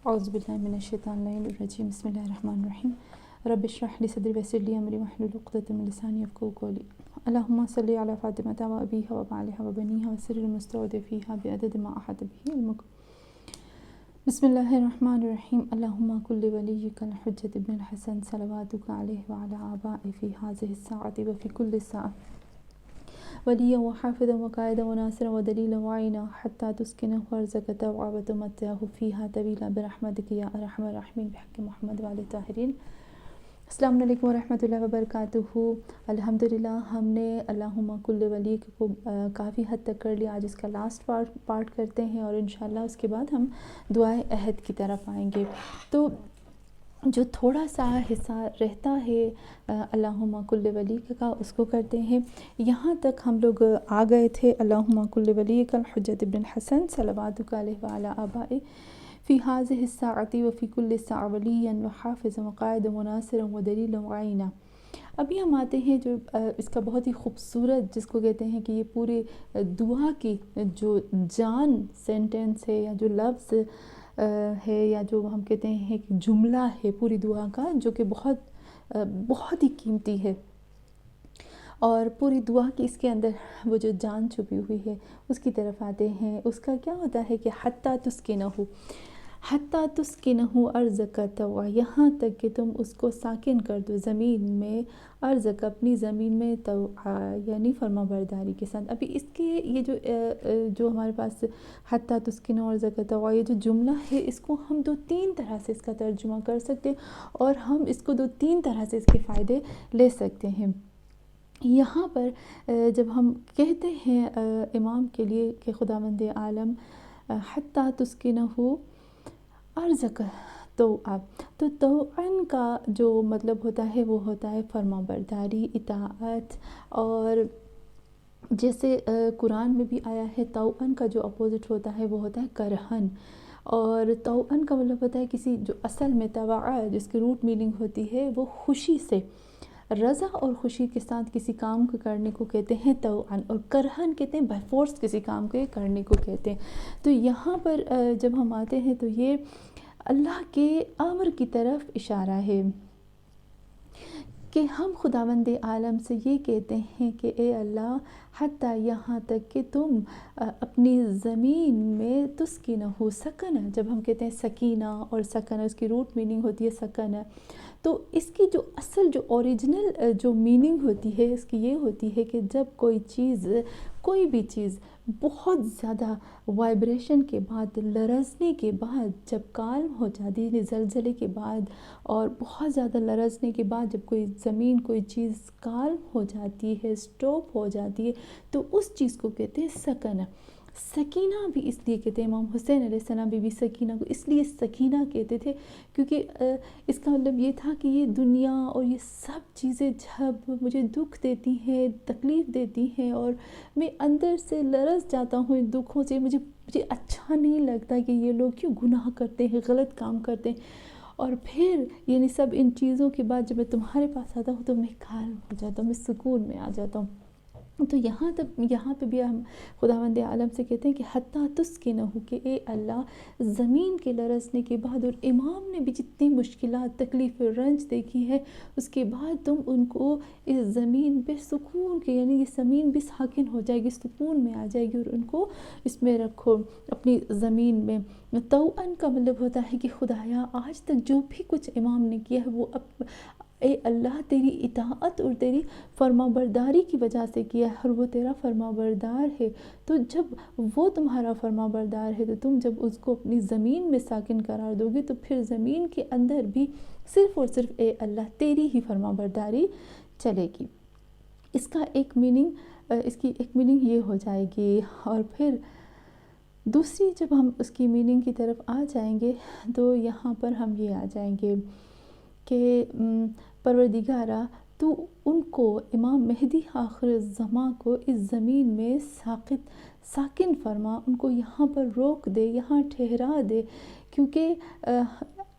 اعوذ باللہ من الشیطان الرجیم بسم اللہ الرحمن الرحیم رب اشرح لی صدری ویسر لی امری واحلل عقدۃ من لسانی یفقهوا قولی اللهم صل علی فاطمة وابیها وبعلها وبنیها وسر المستودع فیها بعدد ما احاط به علمک بسم اللہ الرحمن الرحیم اللهم کل ولیک الحجۃ ابن الحسن صلواتک علیہ وعلی آبائہ فی هذه الساعة وفی کل ساعة ولیا وحافظا وقائدا وناصرا ودلیلا وعینا حتی تسکنہ ارضک طوعا وتمتعہ فیہا طویلا برحمتک یا ارحم الراحمین بحق محمد وآل الطاہرین۔ السلام علیکم ورحمۃ اللہ وبرکاتہ۔ الحمدللہ ہم نے اللہم کل ولیک کو کافی حد تک کر لیا، آج اس کا لاسٹ پارٹ کرتے ہیں اور انشاءاللہ اس کے بعد ہم دعائے عہد کی طرف آئیں گے۔ تو جو تھوڑا سا حصہ رہتا ہے اللہم کل ولیک کا، اس کو کرتے ہیں۔ یہاں تک ہم لوگ آ گئے تھے اللہم کل ولیک الحجۃ ابن الحسن صلواتک علیہ وعلی آبائہ فی هذه الساعة وفی کل ساعة ولیا وحافظا وقائدا وناصرا ودلیلا وعینا۔ ابھی ہم آتے ہیں جو اس کا بہت ہی خوبصورت، جس کو کہتے ہیں کہ یہ پورے دعا کی جو جان سینٹنس ہے یا جو لفظ ہے یا جو ہم کہتے ہیں کہ جملہ ہے پوری دعا کا، جو کہ بہت ہی قیمتی ہے، اور پوری دعا کی اس کے اندر وہ جو جان چھپی ہوئی ہے اس کی طرف آتے ہیں۔ اس کا کیا ہوتا ہے کہ حتیٰ تسکنہ ارضک طوعا، یہاں تک کہ تم اس کو ساکن کر دو زمین میں، ارضک اپنی زمین میں، طوعا یعنی فرما برداری کے ساتھ۔ ابھی اس کے یہ جو ہمارے پاس حتیٰ تسکنہ ارضک طوعا یہ جو جملہ ہے، اس کو ہم 2-3 طرح سے اس کا ترجمہ کر سکتے ہیں اور ہم اس کو 2-3 طرح سے اس کے فائدے لے سکتے ہیں۔ یہاں پر جب ہم کہتے ہیں امام کے لیے کہ خداوند عالم حتیٰ تسکنہ ارضک طوعا، تو طوعاً کا جو مطلب ہوتا ہے وہ ہوتا ہے فرما برداری، اطاعت، اور جیسے قرآن میں بھی آیا ہے طوعاً کا جو اپوزٹ ہوتا ہے وہ ہوتا ہے کرہن، اور طوعاً کا مطلب ہوتا ہے کسی جو اصل میں طوعا جس کی روٹ میننگ ہوتی ہے وہ خوشی سے، رضا اور خوشی کے ساتھ کسی کام کو کرنے کو کہتے ہیں طوعاً، اور کرہن کہتے ہیں بائی فورس کسی کام کو کرنے کو کہتے ہیں۔ تو یہاں پر جب ہم آتے ہیں تو یہ اللہ کے امر کی طرف اشارہ ہے کہ ہم خداوند عالم سے یہ کہتے ہیں کہ اے اللہ، حتیٰ یہاں تک کہ تم اپنی زمین میں تسکنہ سکنہ، جب ہم کہتے ہیں سکینہ اور سکنہ اس کی روٹ میننگ ہوتی ہے سکنہ، تو اس کی جو اصل جو اوریجنل جو میننگ ہوتی ہے اس کی یہ ہوتی ہے کہ جب کوئی بھی چیز بہت زیادہ وائبریشن کے بعد، لرزنے کے بعد جب کالم ہو جاتی ہے، زلزلے کے بعد اور بہت زیادہ لرزنے کے بعد جب کوئی چیز کالم ہو جاتی ہے، سٹاپ ہو جاتی ہے، تو اس چیز کو کہتے ہیں سکنہ۔ سکینہ بھی اس لیے کہتے ہیں، امام حسین علیہ السلام بھی سکینہ کو اس لیے سکینہ کہتے تھے کیونکہ اس کا مطلب یہ تھا کہ یہ دنیا اور یہ سب چیزیں جب مجھے دکھ دیتی ہیں، تکلیف دیتی ہیں اور میں اندر سے لرز جاتا ہوں ان دکھوں سے، مجھے اچھا نہیں لگتا کہ یہ لوگ کیوں گناہ کرتے ہیں، غلط کام کرتے ہیں، اور پھر یعنی سب ان چیزوں کے بعد جب میں تمہارے پاس آتا ہوں تو میں کالم ہو جاتا ہوں، میں سکون میں آ جاتا ہوں۔ تو یہاں پہ بھی ہم خداوند عالم سے کہتے ہیں کہ حتیٰ تسکنہ، کہ اے اللہ زمین کے لرزنے کے بعد، اور امام نے بھی جتنی مشکلات، تکلیف، رنج دیکھی ہے، اس کے بعد تم ان کو اس زمین پہ سکون کے، یعنی یہ زمین بھی ساکن ہو جائے گی، سکون میں آ جائے گی، اور ان کو اس میں رکھو اپنی زمین میں۔ طوعاً کا مطلب ہوتا ہے کہ خدایا آج تک جو بھی کچھ امام نے کیا ہے وہ اے اللہ تیری اطاعت اور تیری فرما برداری کی وجہ سے کیا ہے، اور وہ تیرا فرما بردار ہے، تو جب وہ تمہارا فرما بردار ہے تو تم جب اس کو اپنی زمین میں ساکن قرار دو گے تو پھر زمین کے اندر بھی صرف اور صرف اے اللہ تیری ہی فرما برداری چلے گی۔ اس کی ایک میننگ یہ ہو جائے گی، اور پھر دوسری جب ہم اس کی میننگ کی طرف آ جائیں گے تو یہاں پر ہم یہ آ جائیں گے کہ پروردگارہ تو ان کو امام مہدی آخر الزماں کو اس زمین میں ساکن فرما، ان کو یہاں پر روک دے، یہاں ٹھہرا دے، کیونکہ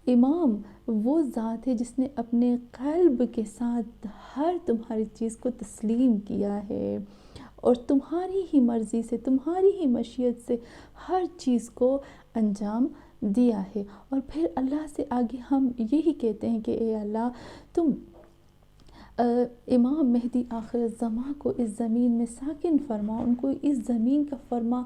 امام وہ ذات ہے جس نے اپنے قلب کے ساتھ ہر تمہاری چیز کو تسلیم کیا ہے، اور تمہاری ہی مرضی سے، تمہاری ہی مشیت سے ہر چیز کو انجام دیا ہے۔ اور پھر اللہ سے آگے ہم یہی کہتے ہیں کہ اے اللہ تم امام مہدی آخر الزماں کو اس زمین میں ساکن فرما، ان کو اس زمین کا فرما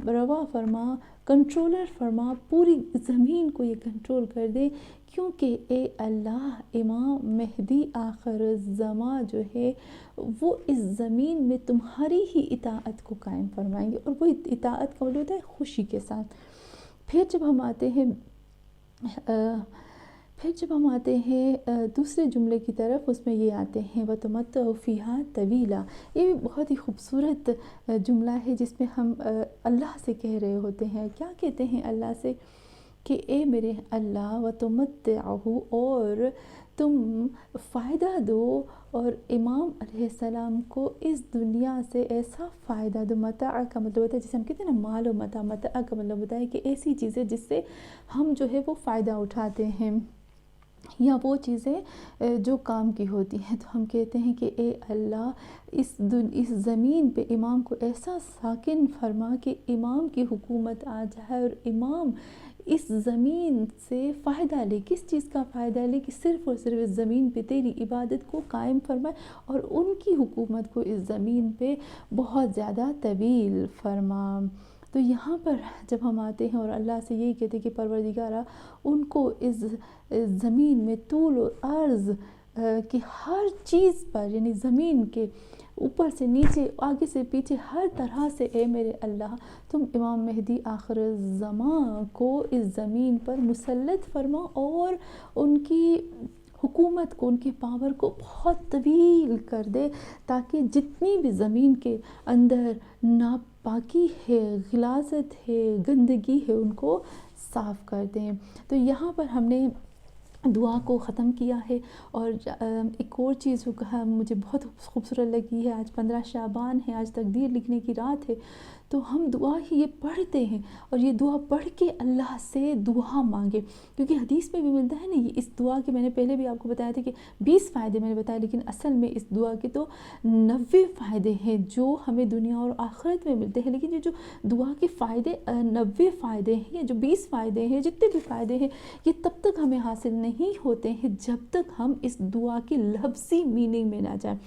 روا فرما، کنٹرولر فرما، پوری زمین کو یہ کنٹرول کر دے، کیونکہ اے اللہ امام مہدی آخر الزماں جو ہے وہ اس زمین میں تمہاری ہی اطاعت کو قائم فرمائیں گے، اور وہ اطاعت کا مطلب ہوتا ہے خوشی کے ساتھ۔ پھر جب ہم آتے ہیں دوسرے جملے کی طرف، اس میں یہ آتے ہیں وَتَمَتَّعُوا فِيهَا طَوِيلًا۔ یہ بھی بہت ہی خوبصورت جملہ ہے جس میں ہم اللہ سے کہہ رہے ہوتے ہیں، کیا کہتے ہیں اللہ سے کہ اے میرے اللہ وَتَمَتَّعُوا، اور تم فائدہ دو، اور امام علیہ السلام کو اس دنیا سے ایسا فائدہ دو۔ متاع کا مطلب ہوتا ہے جسے ہم کہتے ہیں نا مال و متاع، متاع کا مطلب ہوتا ہے کہ ایسی چیزیں جس سے ہم جو ہے وہ فائدہ اٹھاتے ہیں، یا وہ چیزیں جو کام کی ہوتی ہیں۔ تو ہم کہتے ہیں کہ اے اللہ اس زمین پہ امام کو ایسا ساکن فرما کہ امام کی حکومت آ جائے، اور امام اس زمین سے فائدہ لے۔ کس چیز کا فائدہ لے؟ کہ صرف اور صرف اس زمین پہ تیری عبادت کو قائم فرمائے، اور ان کی حکومت کو اس زمین پہ بہت زیادہ طویل فرما۔ تو یہاں پر جب ہم آتے ہیں اور اللہ سے یہی کہتے ہیں کہ پروردگارہ ان کو اس زمین میں طول و عرض کی ہر چیز پر، یعنی زمین کے اوپر سے نیچے، آگے سے پیچھے، ہر طرح سے اے میرے اللہ تم امام مہدی آخر الزماں کو اس زمین پر مسلط فرما، اور ان کی حکومت کو، ان کے پاور کو بہت طویل کر دے، تاکہ جتنی بھی زمین کے اندر ناپاکی ہے، غلاظت ہے، گندگی ہے، ان کو صاف کر دیں۔ تو یہاں پر ہم نے دعا کو ختم کیا ہے، اور ایک اور چیز جو کہا مجھے بہت خوبصورت لگی ہے، آج 15 شعبان ہے، آج تقدیر لکھنے کی رات ہے، تو ہم دعا ہی یہ پڑھتے ہیں، اور یہ دعا پڑھ کے اللہ سے دعا مانگے، کیونکہ حدیث میں بھی ملتا ہے نا، یہ اس دعا کے میں نے پہلے بھی آپ کو بتایا تھا کہ 20 فائدے میں نے بتایا، لیکن اصل میں اس دعا کے تو 90 فائدے ہیں جو ہمیں دنیا اور آخرت میں ملتے ہیں، لیکن یہ جو دعا کے فائدے 90 فائدے ہیں، یا جو 20 فائدے ہیں، جتنے بھی فائدے ہیں، یہ تب تک ہمیں حاصل نہیں ہوتے ہیں جب تک ہم اس دعا کی لفظی میننگ میں نہ جائیں۔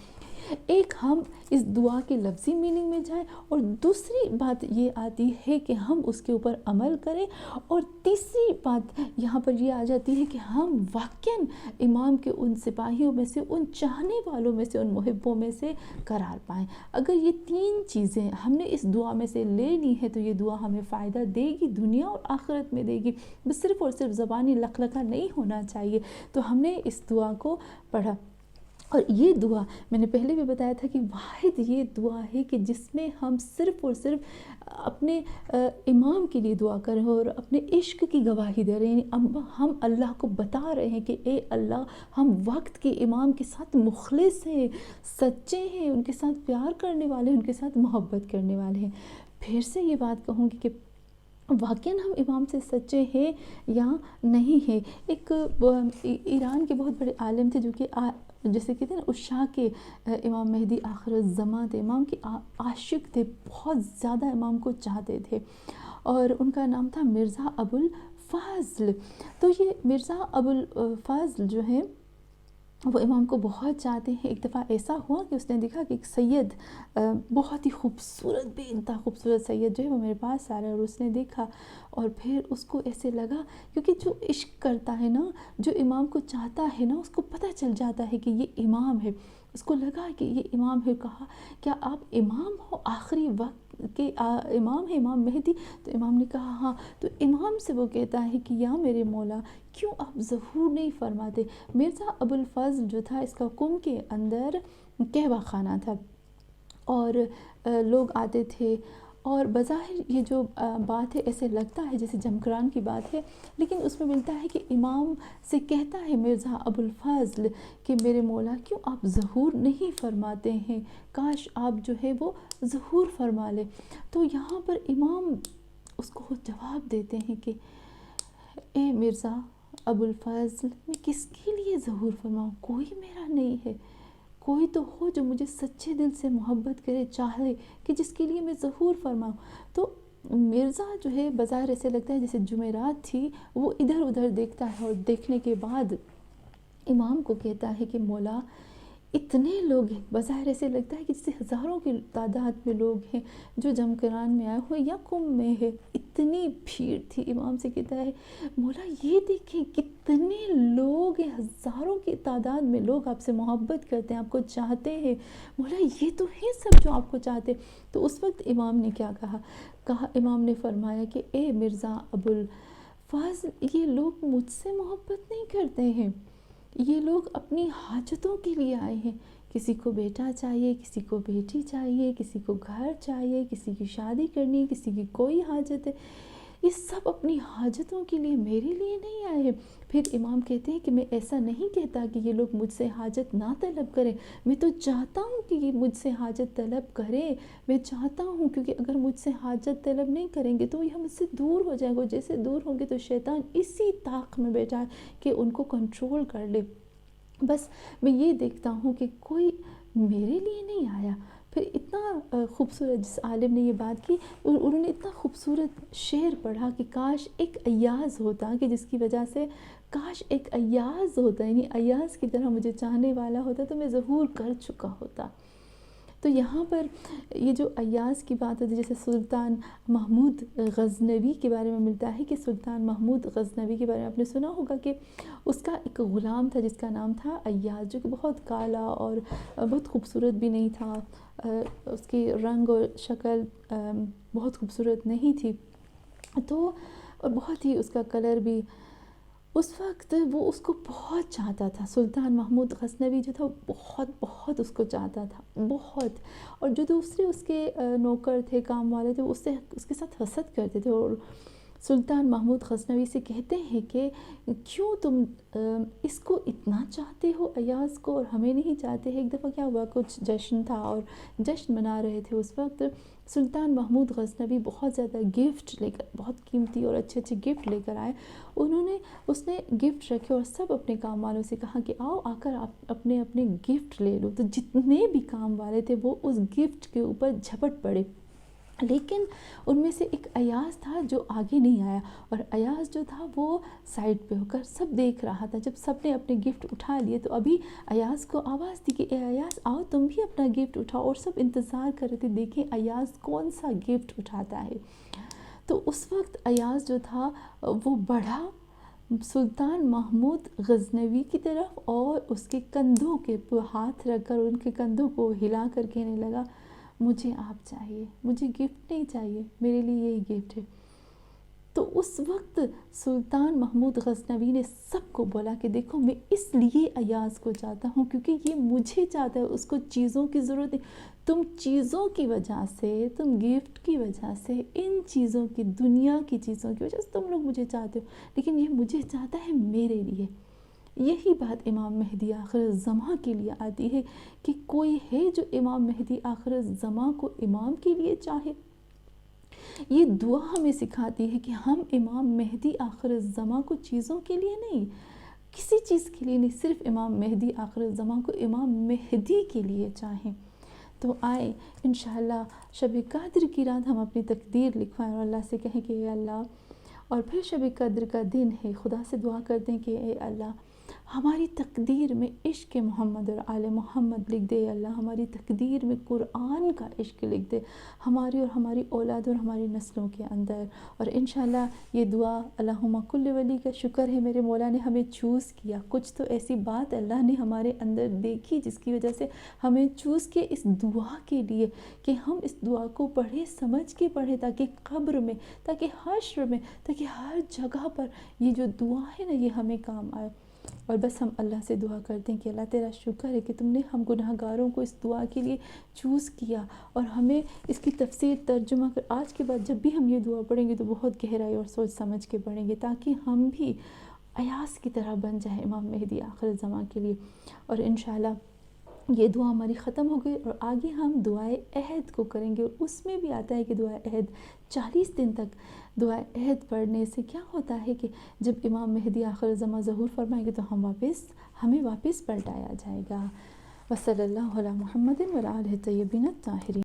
ایک ہم اس دعا کے لفظی میننگ میں جائیں، اور دوسری بات یہ آتی ہے کہ ہم اس کے اوپر عمل کریں، اور تیسری بات یہاں پر یہ آ جاتی ہے کہ ہم واقعاً امام کے ان سپاہیوں میں سے، ان چاہنے والوں میں سے، ان محبوں میں سے قرار پائیں۔ اگر یہ 3 چیزیں ہم نے اس دعا میں سے لے لی ہیں تو یہ دعا ہمیں فائدہ دے گی، دنیا اور آخرت میں دے گی، بس صرف اور صرف زبانی لخلقہ نہیں ہونا چاہیے۔ تو ہم نے اس دعا کو پڑھا، اور یہ دعا میں نے پہلے بھی بتایا تھا کہ واحد یہ دعا ہے کہ جس میں ہم صرف اور صرف اپنے امام کے لیے دعا کریں، اور اپنے عشق کی گواہی دے رہے ہیں، یعنی ہم اللہ کو بتا رہے ہیں کہ اے اللہ ہم وقت کے امام کے ساتھ مخلص ہیں، سچے ہیں، ان کے ساتھ پیار کرنے والے ہیں، ان کے ساتھ محبت کرنے والے ہیں۔ پھر سے یہ بات کہوں گی کہ واقعاً ہم امام سے سچے ہیں یا نہیں ہیں۔ ایک ایران کے بہت بڑے عالم تھے جو کہ جیسے کہتے ہیں نا عشاق کے امام مہدی آخر الزماں تھے، امام کے عاشق تھے، بہت زیادہ امام کو چاہتے تھے، اور ان کا نام تھا مرزا ابوالفضل۔ تو یہ مرزا ابوالفضل جو ہیں وہ امام کو بہت چاہتے ہیں۔ ایک دفعہ ایسا ہوا کہ اس نے دیکھا کہ ایک سید بہت ہی خوبصورت، بے انتہا خوبصورت سید جو ہے وہ میرے پاس آ رہا ہے، اور اس نے دیکھا، اور پھر اس کو ایسے لگا، کیونکہ جو عشق کرتا ہے نا، جو امام کو چاہتا ہے نا، اس کو پتہ چل جاتا ہے کہ یہ امام ہے، اس کو لگا کہ یہ امام ہے۔ کہا کیا آپ امام ہو، آخری وقت کے امام ہے، امام مہدی؟ تو امام نے کہا ہاں۔ تو امام سے وہ کہتا ہے کہ یا میرے مولا کیوں آپ ظہور نہیں فرماتے؟ مرزا ابوالفضل جو تھا، اس کا قم کے اندر قہوہ خانہ تھا، اور لوگ آتے تھے، اور بظاہر یہ جو بات ہے ایسے لگتا ہے جیسے جمکران کی بات ہے، لیکن اس میں ملتا ہے کہ امام سے کہتا ہے مرزا ابوالفضل کہ میرے مولا کیوں آپ ظہور نہیں فرماتے ہیں، کاش آپ جو ہے وہ ظہور فرما لیں۔ تو یہاں پر امام اس کو جواب دیتے ہیں کہ اے مرزا ابوالفضل میں کس کے لیے ظہور فرماؤں، کوئی میرا نہیں ہے، کوئی تو ہو جو مجھے سچے دل سے محبت کرے، چاہے کہ جس کے لیے میں ظہور فرماؤں۔ تو مرزا جو ہے بظاہر ایسے لگتا ہے جیسے جمعرات تھی، وہ ادھر ادھر دیکھتا ہے اور دیکھنے کے بعد امام کو کہتا ہے کہ مولا اتنے لوگ ہیں، بظاہر ایسے لگتا ہے کہ جیسے ہزاروں کی تعداد میں لوگ ہیں جو جمکران میں آئے ہوئے یا کم میں ہے، اتنی بھیڑ تھی۔ امام سے کہتا ہے مولا یہ دیکھیں کتنے لوگ ہیں، ہزاروں کی تعداد میں لوگ آپ سے محبت کرتے ہیں، آپ کو چاہتے ہیں، مولا یہ تو ہیں سب جو آپ کو چاہتے۔ تو اس وقت امام نے کیا کہا، امام نے فرمایا کہ اے مرزا ابوالفضل، یہ لوگ مجھ سے محبت نہیں کرتے ہیں، یہ لوگ اپنی حاجتوں کے لیے آئے ہیں، کسی کو بیٹا چاہیے، کسی کو بیٹی چاہیے، کسی کو گھر چاہیے، کسی کی شادی کرنی ہے، کسی کی کوئی حاجت ہے، یہ سب اپنی حاجتوں کے لیے میرے لیے نہیں آئے ہیں۔ پھر امام کہتے ہیں کہ میں ایسا نہیں کہتا کہ یہ لوگ مجھ سے حاجت نہ طلب کریں، میں تو چاہتا ہوں کہ یہ مجھ سے حاجت طلب کریں، میں چاہتا ہوں، کیونکہ اگر مجھ سے حاجت طلب نہیں کریں گے تو یہ مجھ سے دور ہو جائیں گے، جیسے دور ہوں گے تو شیطان اسی طاق میں بیٹھا ہے کہ ان کو کنٹرول کر لے۔ بس میں یہ دیکھتا ہوں کہ کوئی میرے لیے نہیں آیا۔ پھر اتنا خوبصورت، جس عالم نے یہ بات کی انہوں نے اتنا خوبصورت شعر پڑھا کہ کاش ایک ایاز ہوتا، کہ جس کی وجہ سے کاش ایک ایاز ہوتا، یعنی ایاز کی طرح مجھے چاہنے والا ہوتا تو میں ظہور کر چکا ہوتا۔ تو یہاں پر یہ جو ایاز کی بات ہوتی ہے، جیسے سلطان محمود غزنوی کے بارے میں ملتا ہے کہ سلطان محمود غزنوی کے بارے میں آپ نے سنا ہوگا کہ اس کا ایک غلام تھا جس کا نام تھا ایاز، جو کہ بہت کالا اور بہت خوبصورت بھی نہیں تھا، اس کی رنگ اور شکل بہت خوبصورت نہیں تھی، تو اور بہت ہی اس کا کلر بھی، اس وقت وہ اس کو بہت چاہتا تھا۔ سلطان محمود غزنوی جو تھا وہ بہت اس کو چاہتا تھا، بہت، اور جو دوسرے اس کے نوکر تھے، کام والے تھے، اس کے ساتھ حسد کرتے تھے، اور سلطان محمود غزنوی سے کہتے ہیں کہ کیوں تم اس کو اتنا چاہتے ہو ایاز کو اور ہمیں نہیں چاہتے۔ ایک دفعہ کیا ہوا، کچھ جشن تھا اور جشن منا رہے تھے، اس وقت سلطان محمود غزنوی بہت زیادہ گفٹ لے کر، بہت قیمتی اور اچھے گفٹ لے کر آئے۔ اس نے گفٹ رکھے اور سب اپنے کام والوں سے کہا کہ آؤ آ کر آپ اپنے اپنے گفٹ لے لو، تو جتنے بھی کام والے تھے وہ اس گفٹ کے اوپر جھپٹ پڑے، لیکن ان میں سے ایک ایاز تھا جو آگے نہیں آیا، اور ایاز جو تھا وہ سائڈ پہ ہو کر سب دیکھ رہا تھا۔ جب سب نے اپنے گفٹ اٹھا لیے تو ابھی ایاز کو آواز دی کہ اے ایاز آؤ تم بھی اپنا گفٹ اٹھاؤ، اور سب انتظار کر رہے تھے دیکھیں ایاز کون سا گفٹ اٹھاتا ہے۔ تو اس وقت ایاز جو تھا وہ بڑھا سلطان محمود غزنوی کی طرف اور اس کے کندھوں کے ہاتھ رکھ کر ان کے کندھوں کو ہلا کر کہنے لگا مجھے آپ چاہیے، مجھے گفٹ نہیں چاہیے، میرے لیے یہی گفٹ ہے۔ تو اس وقت سلطان محمود غزنوی نے سب کو بولا کہ دیکھو میں اس لیے ایاز کو چاہتا ہوں کیونکہ یہ مجھے چاہتا ہے، اس کو چیزوں کی ضرورت ہے، تم چیزوں کی وجہ سے، تم گفٹ کی وجہ سے، ان چیزوں کی، دنیا کی چیزوں کی وجہ سے تم لوگ مجھے چاہتے ہو، لیکن یہ مجھے چاہتا ہے میرے لیے۔ یہی بات امام مہدی آخر الزماں کے لیے آتی ہے کہ کوئی ہے جو امام مہدی آخر الزماں کو امام کے لیے چاہے۔ یہ دعا ہمیں سکھاتی ہے کہ ہم امام مہدی آخر الزماں کو چیزوں کے لیے نہیں، کسی چیز کے لیے نہیں، صرف امام مہدی آخر الزماں کو امام مہدی کے لیے چاہیں۔ تو آئے انشاءاللہ شب قدر کی رات ہم اپنی تقدیر لکھوائیں اور اللہ سے کہیں کہ اے اللہ، اور پھر شب قدر کا دن ہے، خدا سے دعا کرتے ہیں کہ اے اللہ ہماری تقدیر میں عشق محمد اور آل محمد لکھ دے، اللہ ہماری تقدیر میں قرآن کا عشق لکھ دے، ہماری اور ہماری اولاد اور ہماری نسلوں کے اندر۔ اور انشاءاللہ یہ دعا اللہم کل ولی کا شکر ہے میرے مولا نے ہمیں چوز کیا، کچھ تو ایسی بات اللہ نے ہمارے اندر دیکھی جس کی وجہ سے ہمیں چوز کیا اس دعا کے لیے کہ ہم اس دعا کو پڑھیں، سمجھ کے پڑھیں، تاکہ قبر میں، تاکہ حشر میں، تاکہ ہر جگہ پر یہ جو دعا ہے نا یہ ہمیں کام آئے۔ اور بس ہم اللہ سے دعا کرتے ہیں کہ اللہ تیرا شکر ہے کہ تم نے ہم گناہ گاروں کو اس دعا کے لیے چوز کیا، اور ہمیں اس کی تفسیر ترجمہ کر آج کے بعد جب بھی ہم یہ دعا پڑھیں گے تو بہت گہرائی اور سوچ سمجھ کے پڑھیں گے، تاکہ ہم بھی ایاز کی طرح بن جائیں امام مہدی آخر الزماں کے لیے۔ اور انشاءاللہ یہ دعا ہماری ختم ہو گئی، اور آگے ہم دعائے عہد کو کریں گے، اور اس میں بھی آتا ہے کہ دعائے عہد 40 دن تک دعائے عہد پڑھنے سے کیا ہوتا ہے کہ جب امام مہدی آخر الزماں ظہور فرمائیں گے تو ہمیں واپس پلٹایا جائے گا۔ وصلی اللہ علی محمد وعلی آلہ الطیبین الطاہرین۔